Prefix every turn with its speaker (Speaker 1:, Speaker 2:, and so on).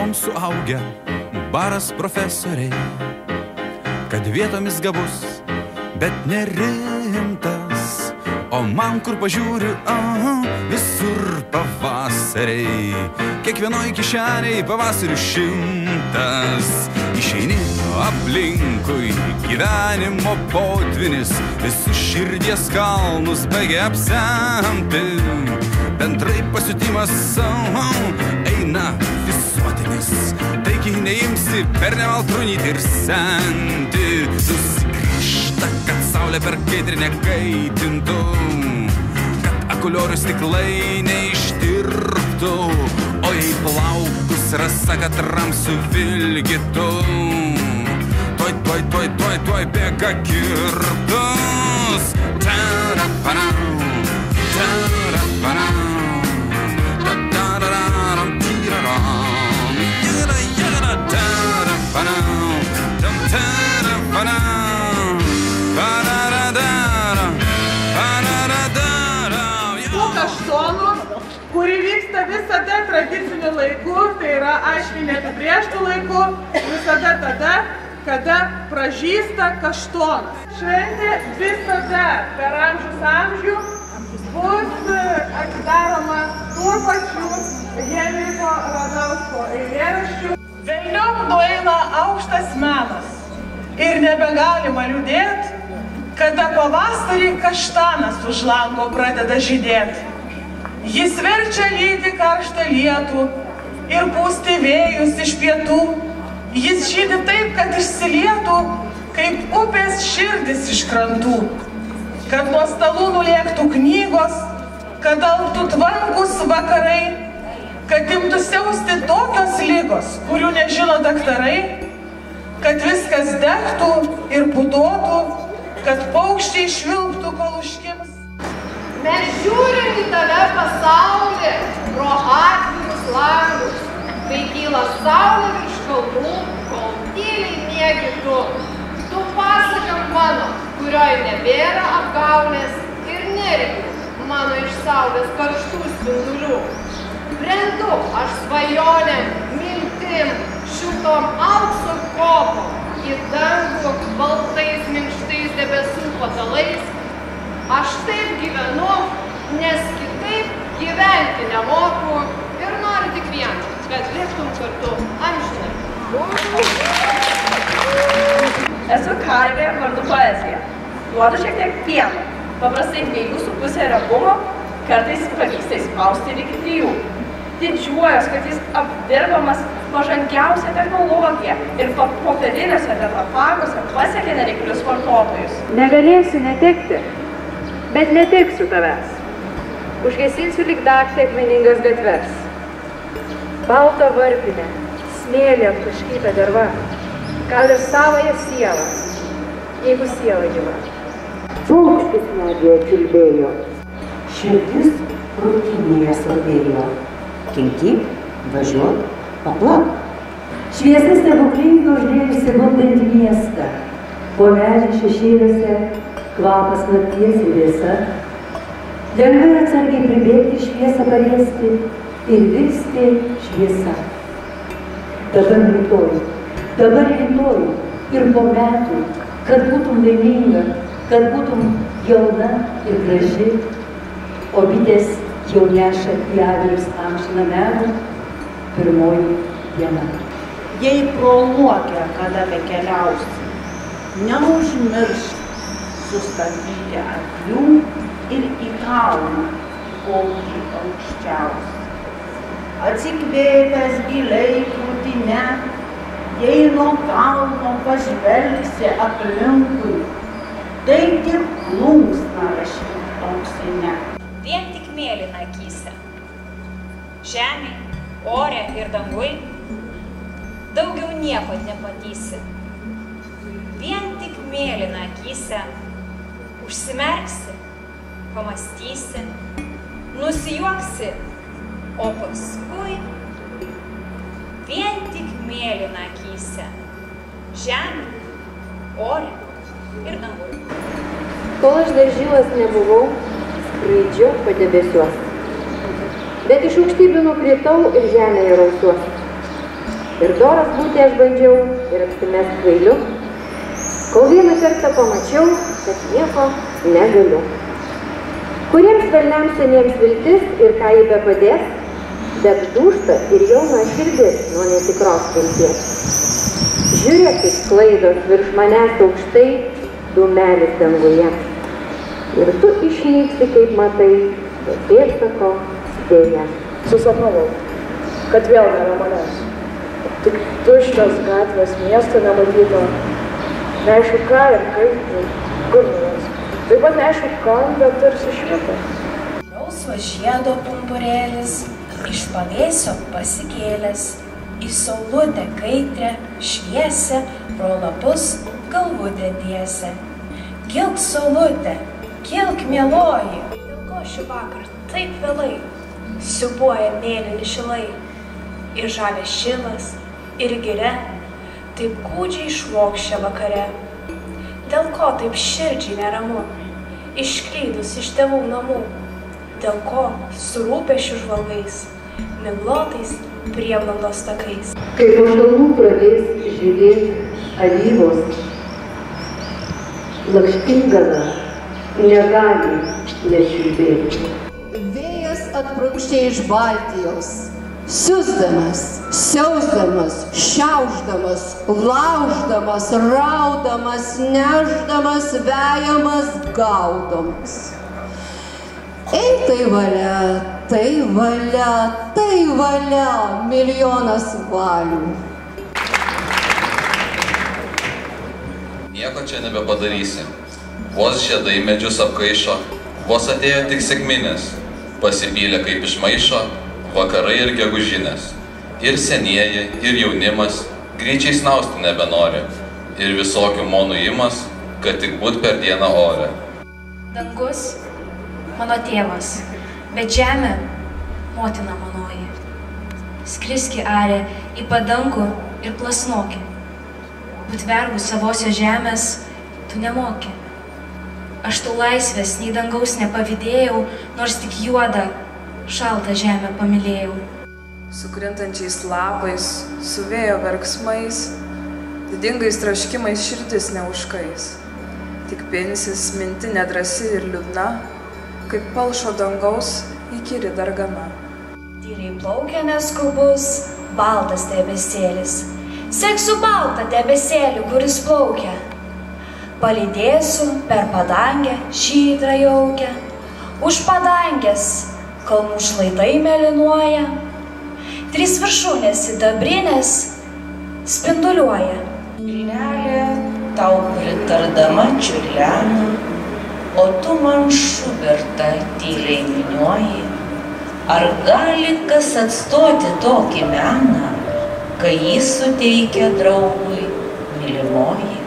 Speaker 1: kartom suaugę baras profesoriai, kad vietomis gabus, bet nerimtas, o man kur pažiūriu, visur pavasariai, kiekvienoj kišeniai pavasarių 100. Išeini aplinkui gyvenimo potvinis, visus širdies kalnus baigia apsemti, bendrai pasiutimas eina visuotinis, taigi neimsi per nemaltrunyti ir senti, susigrįžta, kad saulė per kaitrinę kaitintų, kad akuliorių stiklai neištirptų, o jei plaukus rasa katram suvilgytų, tuoj bėga kirptus.
Speaker 2: Kuri vyksta visada tradiciniu laiku, tai yra aiškiai neapibrėžtų laiku, visada tada, kada pražysta kaštonas. Šventė visada per amžių bus atidaroma tuo pačiu Henriko Radausko eilėraščiu. Velniop nueina aukštas menas ir nebegalima liūdėt, kada pavasarį kaštanas už lango pradeda žydėti. Jis verčia lyti karštą lietų ir pūsti vėjus iš pietų. Jis žydi taip, kad išsilietų, kaip upės širdis iš krantų. Kad nuo stalų nulėktų knygos, kad alptų tvankus vakarai, kad imtų siausti tokios ligos, kurių nežino daktarai, kad viskas degtų ir putotų, kad paukščiai švilptų, kol užkims.
Speaker 3: Mes žiūrim į tave pasaulį pro atvirus langus, kai kyla saulė virš kalnų, kol tyliai miegi tu. Tu pasakam mano, kurioj nebėra apgaulės ir nergių mano iš saulės karštų spindulių. Brendu aš svajonėm, mintim, šitom aukso kopom, į dangų baltais minkštais debesų patalais. Aš taip gyvenu, nes kitaip gyventi nemoku ir noriu tik vieną, kad liktum kartu amžinai.
Speaker 4: Esu karvė vardu poezija. Duodu šiek tiek pieno, paprastai 2,5 riebumo, kartais pavyksta įspausti ir iki 3. Didžiuojuos, kad jis apdirbamas pažangiausia technologija ir popieriniuose tetrapakuose pasiekia nereiklius vartotojus.
Speaker 5: Negalėsiu netekti, bet neteksiu tavęs. Užgesinsiu lyg daktį akmeningas gatves. Baltą varpinę, smėlį aptaškytą derva, gal ir savąją sielą, jeigu siela gyva.
Speaker 6: Paukštis medyje čiulbėjo, širdis krūtinėje slavėjo. Kinkyk, važiuok, paplak. Šviesa stebuklinga užliejusi gundantį miestą. Po medžių šešėliuose kvapas nakties ir vėsa. Lengvai atsargiai pribėgti šviesą paliesti ir virsti šviesa. Dabar rytoj ir po metų, kad būtum laiminga, kad būtum jauna ir graži, o bitės jau neša į avilius amžiną medų, pirmoji diena.
Speaker 7: Jei pro Luokę kada bekeliausi, neužmiršk sustabdyti arklių ir į kalną, kokį aukščiausią. Atsikvėpęs giliai krūtinę, jei nuo kalno pažvelgsi aplinkui, tai tik plunksna rašyk auksinę.
Speaker 8: Vien tik mėlyna akyse, žemė, ore ir dangui, daugiau nieko nematysi. Vien tik mėlyna akyse, užsimerksi, pamastysi, nusijuoksi, o paskui vien tik mėlyna akyse, žemė, ore ir dangui.
Speaker 5: Kol aš dar žylas nebuvau, skraidžiau padebesiuos. Bet iš aukštybių nukritau ir žemėje rausiuos. Ir doras būti aš bandžiau ir apsimest kvailiu, kol vieną kartą pamačiau, kad nieko negaliu. Kuriems velniams seniems viltis ir ką jį bepadės, bet dūžta ir jauna širdis nuo netikros vilties. Žiūrėk, kaip sklaidos virš manęs aukštai, dūmelis danguje. Ir tu išnyksi, kaip matai, be pėdsako dėja.
Speaker 4: Susapnavau, kad vėl nėra manęs. Tik tuščios gatvės, miesto nematyto. Neaišku ką ir kaip, kur nuves. Taip pat neaišku kam, bet tarsi švieta.
Speaker 9: Rausvo žiedo pumpurėlis, iš pavėsio pasikėlęs, į saulutę kaitrę, šviesę, pro lapus galvutę tiesę. Kilk saulutė, kilk mieloji. Dėl ko šį vakar taip vėlai siūbuoja mėlyni šilai. Ir žalias šilas, ir giria, taip gūdžiai švokščia vakare. Dėl ko taip širdžiai neramu, išklydus iš tėvų namų. Dėl ko su rūpesčiu žvalgais, miglotais prieblandos takais.
Speaker 6: Kai po šalmų pradės žydėti alyvos, lakštingala negali nečiulbėti.
Speaker 3: Vėjas atprunkštė iš Baltijos, siusdamas, siausdamas, šiaušdamas, lauždamas, raudamas, nešdamas, vejamas, gaudamas. Ei, tai valia, tai valia, tai valia, milijonas valių.
Speaker 10: Nieko čia nebepadarysi. Vos žiedai medžius apkaišo, vos atėjo tik sekminės, pasipylė kaip iš maišo, vakarai ir gegužinės. Ir senieji, ir jaunimas, greičiai snausti nebenori. Ir visokių monų imas, kad tik būt per dieną ore.
Speaker 9: Dangus mano tėvas, bet žemė motina manoji. Skriski arė į padangų ir plasnoki. Būt vergų savosios žemės tu nemoki. Aš tau laisvės nei dangaus nepavydėjau, nors tik juodą, šaltą žemę pamylėjau.
Speaker 11: Su krintančiais lapais, su vėjo verksmais, didingais troškimais širdis neužkais. Tik pinsis minti nedrasi ir liūdna, kaip palšo dangaus įkyri dargana.
Speaker 9: Tyriai plaukia neskubus, baltas debesėlis. Seksiu baltą debesėlį, kuris plaukia. Palydėsiu per padangę žydrą jaukę. Už padangės kalnų šlaitai mėlynuoja. 3 viršūnės sidabrinės spinduliuoja.
Speaker 12: Vilnelė tau pritardama čiurlena, o tu man šubertą tyliai niūniuoji. Ar gali kas atstoti tokį meną, kai jis suteikia draugui mylimoji?